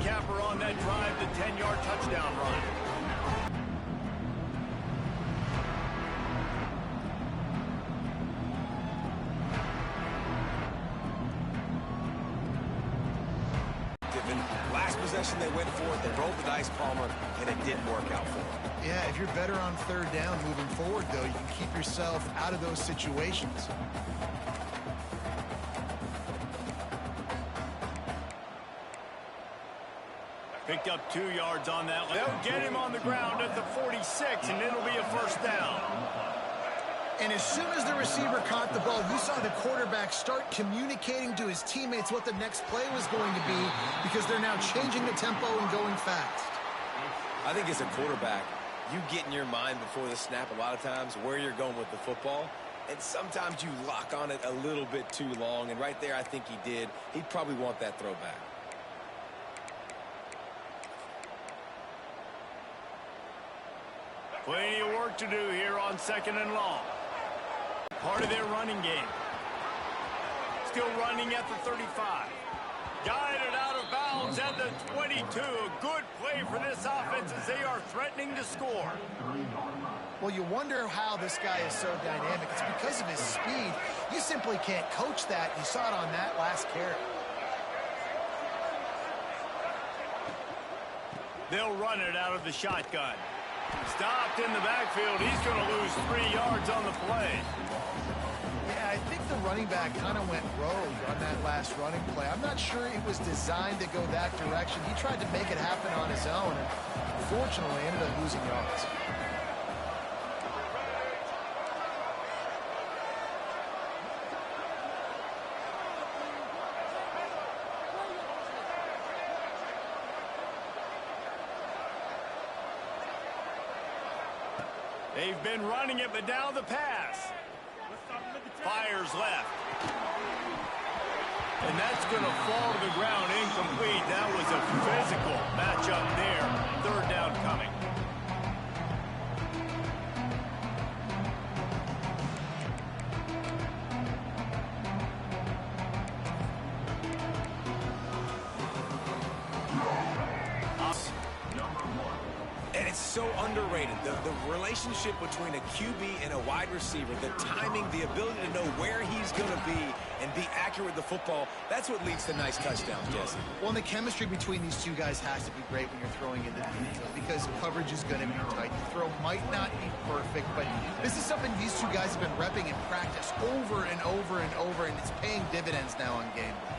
capper on that drive, the 10-yard touchdown run. Last possession they went for it, they rolled the dice, Palmer, and it didn't work out for them. Yeah, if you're better on third down moving forward, though, you can keep yourself out of those situations. Picked up 2 yards on that. They'll get him on the ground at the 46, and it'll be a first down. And as soon as the receiver caught the ball, you saw the quarterback start communicating to his teammates what the next play was going to be, because they're now changing the tempo and going fast. I think as a quarterback, you get in your mind before the snap a lot of times where you're going with the football, and sometimes you lock on it a little bit too long, and right there I think he did. He'd probably want that throwback. Plenty of work to do here on 2nd and long. Part of their running game. Still running at the 35. Guided out of bounds at the 22. A good play for this offense as they are threatening to score. Well, you wonder how this guy is so dynamic. It's because of his speed. You simply can't coach that. You saw it on that last carry. They'll run it out of the shotgun. Stopped in the backfield. He's going to lose 3 yards on the play. Yeah, I think the running back kind of went rogue on that last running play. I'm not sure it was designed to go that direction. He tried to make it happen on his own, and unfortunately ended up losing yards. They've been running it, but now the pass. Fires left. And that's going to fall to the ground incomplete. That was a physical matchup there. 3rd down coming. And it's so underrated. The relationship between a QB and a wide receiver, the timing, the ability to know where he's going to be and be accurate with the football, that's what leads to nice touchdowns, Jesse. Well, and the chemistry between these two guys has to be great when you're throwing into the field, because coverage is going to be tight. The throw might not be perfect, but this is something these two guys have been repping in practice over and over and over, and it's paying dividends now on game day.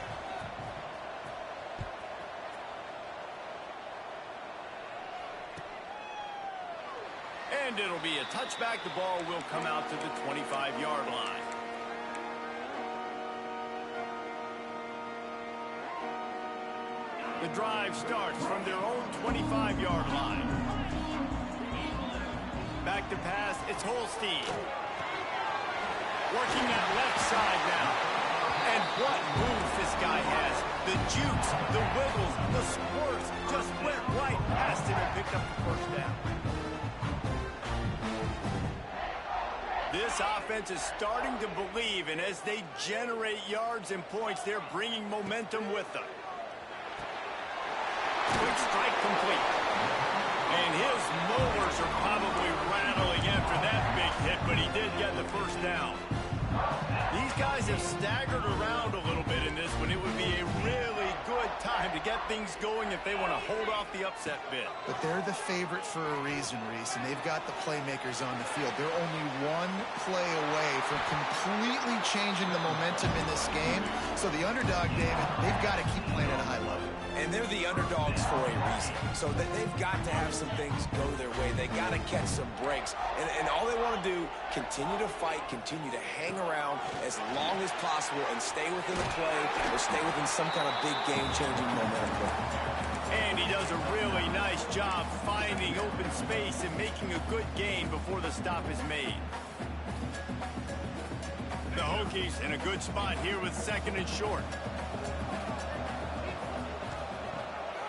And it'll be a touchback. The ball will come out to the 25-yard line. The drive starts from their own 25-yard line. Back to pass, it's Holstein. Working that left side now. And what moves this guy has. The jukes, the wiggles, the squirts just went right past him and picked up the first down. This offense is starting to believe, and as they generate yards and points, they're bringing momentum with them. Quick strike complete. And his molars are probably rattling after that big hit, but he did get the first down. These guys have staggered around a little bit in this one. It would be a really good time to get things going if they want to hold off the upset bid. But they're the favorite for a reason, Reese, and they've got the playmakers on the field. They're only one play away from completely changing the momentum in this game. So the underdog, David, they've got to keep playing at a high level. And they're the underdogs for a reason. So they've got to have some things go their way. They got to catch some breaks. And all they want to do, continue to fight, continue to hang around as long as possible and stay within the play or stay within some kind of big game-changing momentum. And he does a really nice job finding open space and making a good gain before the stop is made. The Hokies in a good spot here with 2nd and short.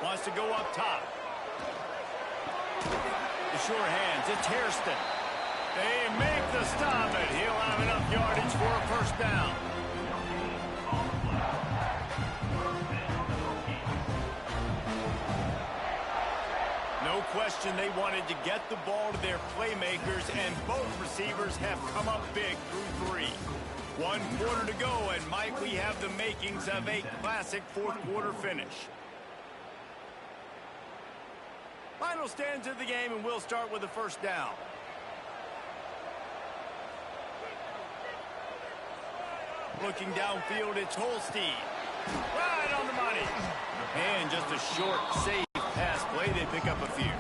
Wants to go up top. The sure hands, it's Hairston. They make the stop, and he'll have enough yardage for a first down. question. They wanted to get the ball to their playmakers, and both receivers have come up big through 3. 1 quarter to go, and might we have the makings of a classic fourth-quarter finish. Final stands of the game, and we'll start with the first down. Looking downfield, it's Holstein. Right on the money. And just a short, safe pass play. They pick up a few.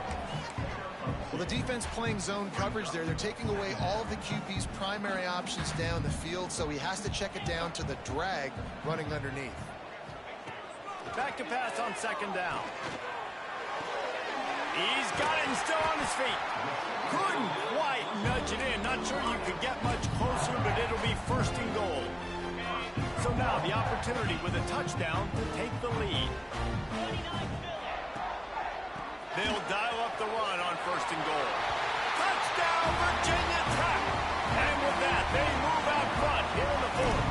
Well, the defense playing zone coverage there. They're taking away all of the QB's primary options down the field, so he has to check it down to the drag running underneath. Back to pass on second down. He's got it and still on his feet. Couldn't quite nudge it in. Not sure you could get much closer, but it'll be first and goal. So now the opportunity with a touchdown to take the lead. They'll dial up the run on first and goal. Touchdown, Virginia Tech! And with that, they move out front here in the fourth.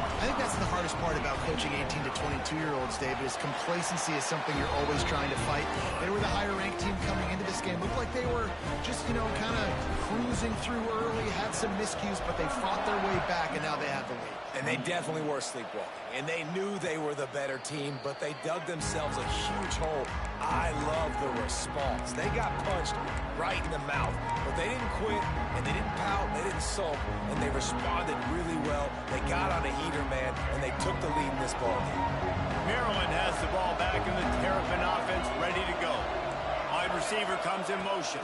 I think that's the hardest part about coaching 18 to 22-year-olds, David, is complacency is something you're always trying to fight. They were the higher-ranked team coming into this game. Looked like they were just, kind of cruising through early, had some miscues, but they fought their way back, and now they have the lead. And they definitely were sleepwalking. And they knew they were the better team, but they dug themselves a huge hole. I love the response. They got punched right in the mouth, but they didn't quit, and they didn't pout, they didn't sulk, and they responded really well. They got on a heater, man, and they took the lead in this ball game. Maryland has the ball back in the Terrapin offense, ready to go. Wide receiver comes in motion.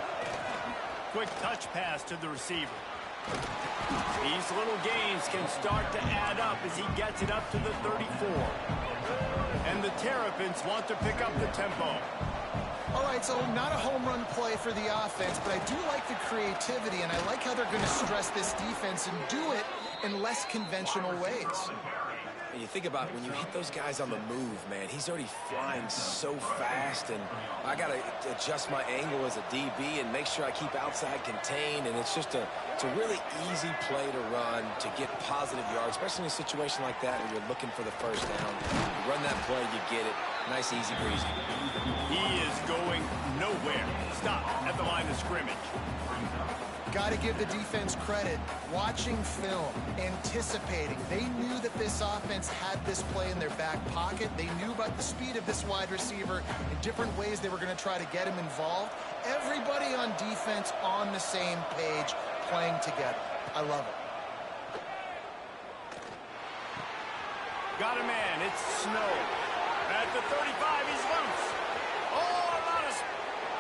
Quick touch pass to the receiver. These little gains can start to add up as he gets it up to the 34. And the Terrapins want to pick up the tempo. All right, so not a home run play for the offense, but I do like the creativity, and I like how they're going to stress this defense and do it in less conventional ways. And you think about when you hit those guys on the move, man, he's already flying so fast, and I got to adjust my angle as a DB and make sure I keep outside contained, and it's a really easy play to run to get positive yards, especially in a situation like that where you're looking for the first down. You run that play, you get it. Nice, easy, breezy. He is going nowhere. Stop at the line of scrimmage. Got to give the defense credit. Watching film, anticipating. They knew that this offense had this play in their back pocket. They knew about the speed of this wide receiver in different ways they were going to try to get him involved. Everybody on defense on the same page, playing together. I love it. Got a man. It's Snow. At the 35, he's loose. Oh, a lot of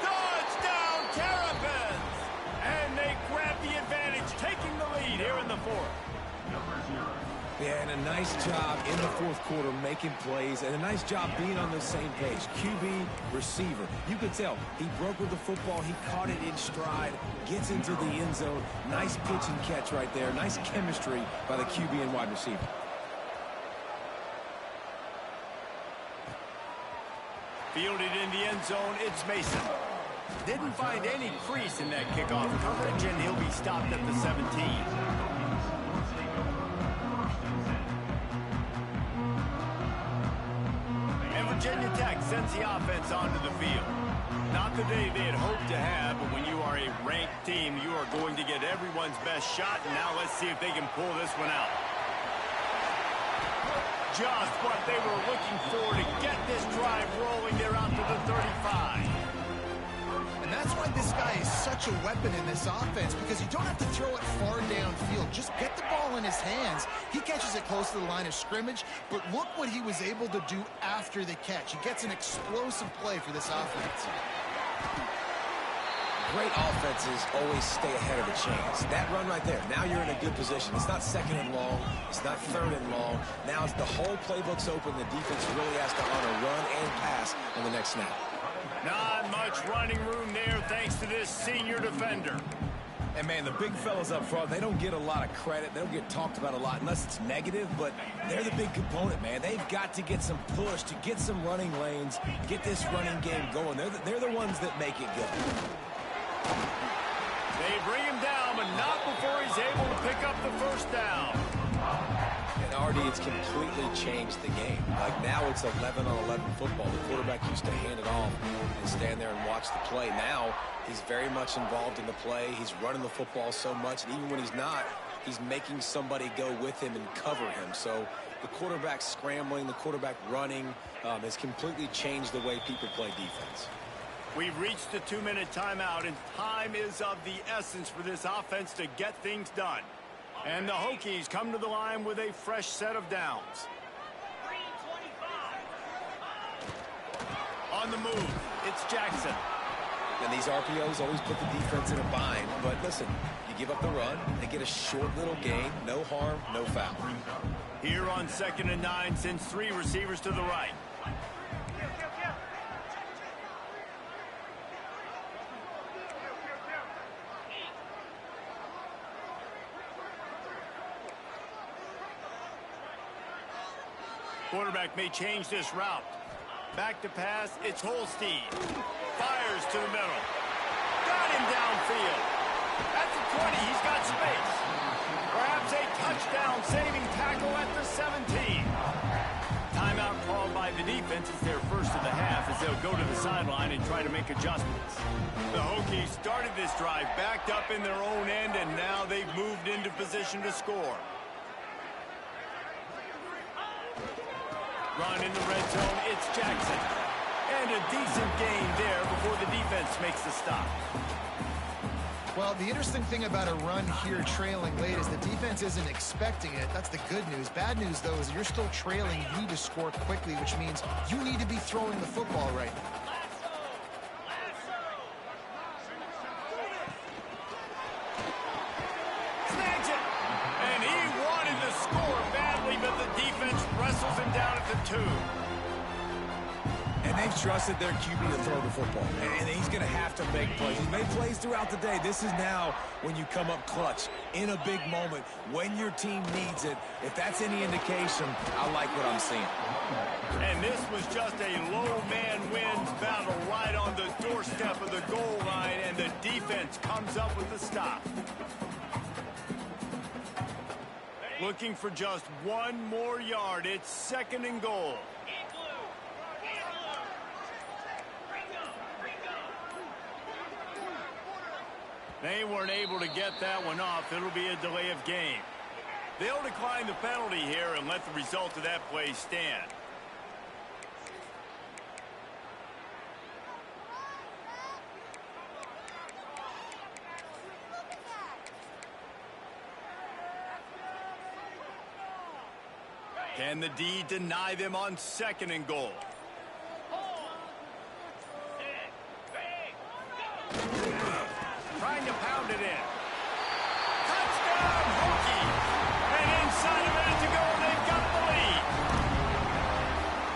touchdown, Terrapins! And they grab the advantage, taking the lead here in the fourth. Yeah, and a nice job in the fourth quarter making plays, and a nice job being on the same page. QB, receiver. You could tell he broke with the football. He caught it in stride, gets into the end zone. Nice pitch and catch right there. Nice chemistry by the QB and wide receiver. Fielded in the end zone, it's Mason. Didn't find any crease in that kickoff coverage, and he'll be stopped at the 17. And Virginia Tech sends the offense onto the field. Not the day they had hoped to have, but when you are a ranked team, you are going to get everyone's best shot, and now let's see if they can pull this one out. Just what they were looking for to get this drive rolling. They're out to the 35. And that's why this guy is such a weapon in this offense, because you don't have to throw it far downfield. Just get the ball in his hands. He catches it close to the line of scrimmage, but look what he was able to do after the catch. He gets an explosive play for this offense. Great offenses always stay ahead of the chains. That run right there, now you're in a good position. It's not second and long. It's not third and long. Now it's the whole playbook's open. The defense really has to honor run and pass on the next snap. Not much running room there thanks to this senior defender. And, man, the big fellas up front, they don't get a lot of credit. They don't get talked about a lot unless it's negative, but they're the big component, man. They've got to get some push, to get some running lanes, get this running game going. They're the ones that make it go. They bring him down, but not before he's able to pick up the first down. And our Marty, it's completely changed the game. Like now it's 11-on-11 football. The quarterback used to hand it off and stand there and watch the play. Now he's very much involved in the play. He's running the football so much, and even when he's not, he's making somebody go with him and cover him. So the quarterback scrambling, the quarterback running has completely changed the way people play defense. We've reached the 2-minute timeout, and time is of the essence for this offense to get things done. And the Hokies come to the line with a fresh set of downs. On the move, it's Jackson. And these RPOs always put the defense in a bind. But listen, you give up the run, they get a short little gain, no harm, no foul. Here on 2nd and 9, sends 3 receivers to the right. Quarterback may change this route. Back to pass, it's Holstein. Fires to the middle. Got him downfield. At the 20, he's got space. Perhaps a touchdown-saving tackle at the 17. Timeout called by the defense. It's their first of the half as they'll go to the sideline and try to make adjustments. The Hokies started this drive backed up in their own end, and now they've moved into position to score. Run in the red zone, it's Jackson. And a decent gain there before the defense makes the stop. Well, the interesting thing about a run here trailing late is the defense isn't expecting it. That's the good news. Bad news, though, is you're still trailing. You need to score quickly, which means you need to be throwing the football right now. Snags it! And he wanted to score badly, but the defense wrestles him down at the 2. And they've trusted their QB to throw the football. And he's going to have to make plays. He's made plays throughout the day. This is now when you come up clutch in a big moment when your team needs it. If that's any indication, I like what I'm seeing. And this was just a low man wins battle right on the doorstep of the goal line, and the defense comes up with the stop. Looking for just 1 more yard. It's 2nd and goal. They weren't able to get that one off. It'll be a delay of game. They'll decline the penalty here and let the result of that play stand. Can the D deny them on 2nd and goal? Trying to pound it in. Touchdown, Hokie! And inside a minute to go, they've got the lead.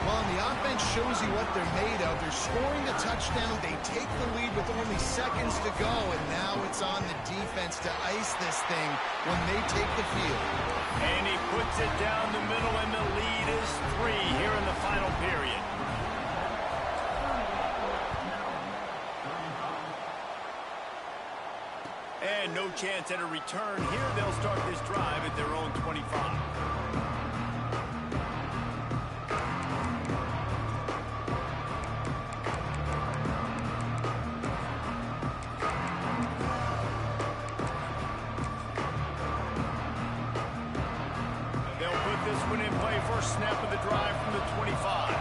Well, and the offense shows you what they're made of. They're scoring the touchdown. They take the lead with only seconds to go, and now it's on the defense to ice this thing when they take the field. And he puts it down the middle, and the lead is 3 here in the final period. And no chance at a return here. They'll start this drive at their own 25. They'll put this one in play. First snap of the drive from the 25.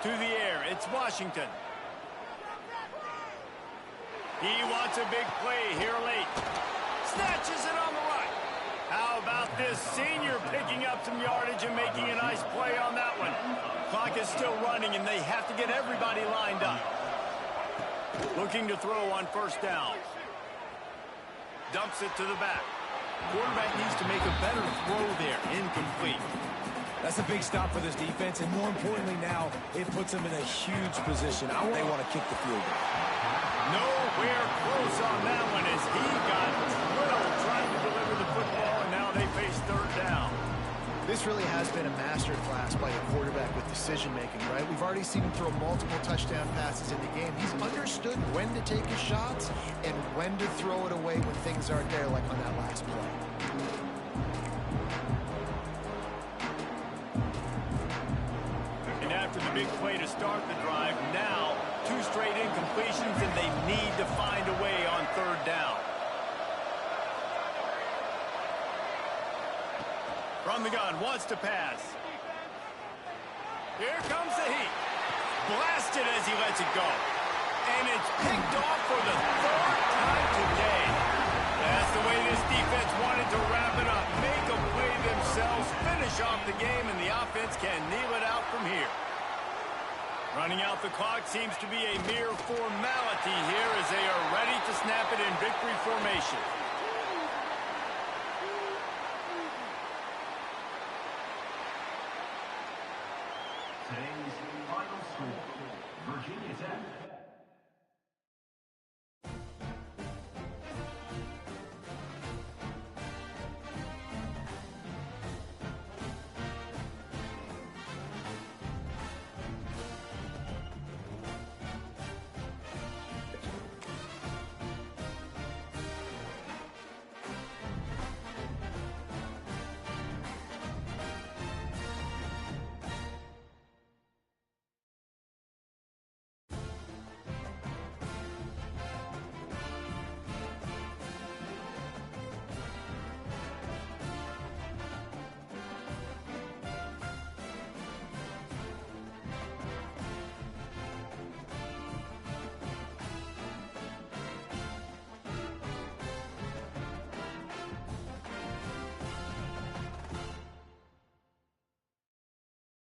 To the air, it's Washington. He wants a big play here late. Snatches it on the right. How about this senior picking up some yardage and making a nice play on that one? Clock is still running, and they have to get everybody lined up. Looking to throw on 1st down. Dumps it to the back. Quarterback needs to make a better throw there. Incomplete. That's a big stop for this defense, and more importantly now, it puts them in a huge position. They want to kick the field goal. Nowhere close on that one as he got drilled trying to deliver the football, and now they face 3rd down. This really has been a master class by a quarterback with decision-making, right? We've already seen him throw multiple touchdown passes in the game. He's understood when to take his shots and when to throw it away when things aren't there, like on that last play. And after the big play to start the drive, now 2 straight incompletions, and they need to find a way on 3rd down. From the gun, wants to pass. Here comes the heat. Blasted as he lets it go. And it's picked off for the 3rd time today. That's the way this defense wanted to wrap it up. Make a play themselves, finish off the game, and the offense can kneel it out from here. Running out the clock seems to be a mere formality here as they are ready to snap it in victory formation. Today's final score, Virginia Tech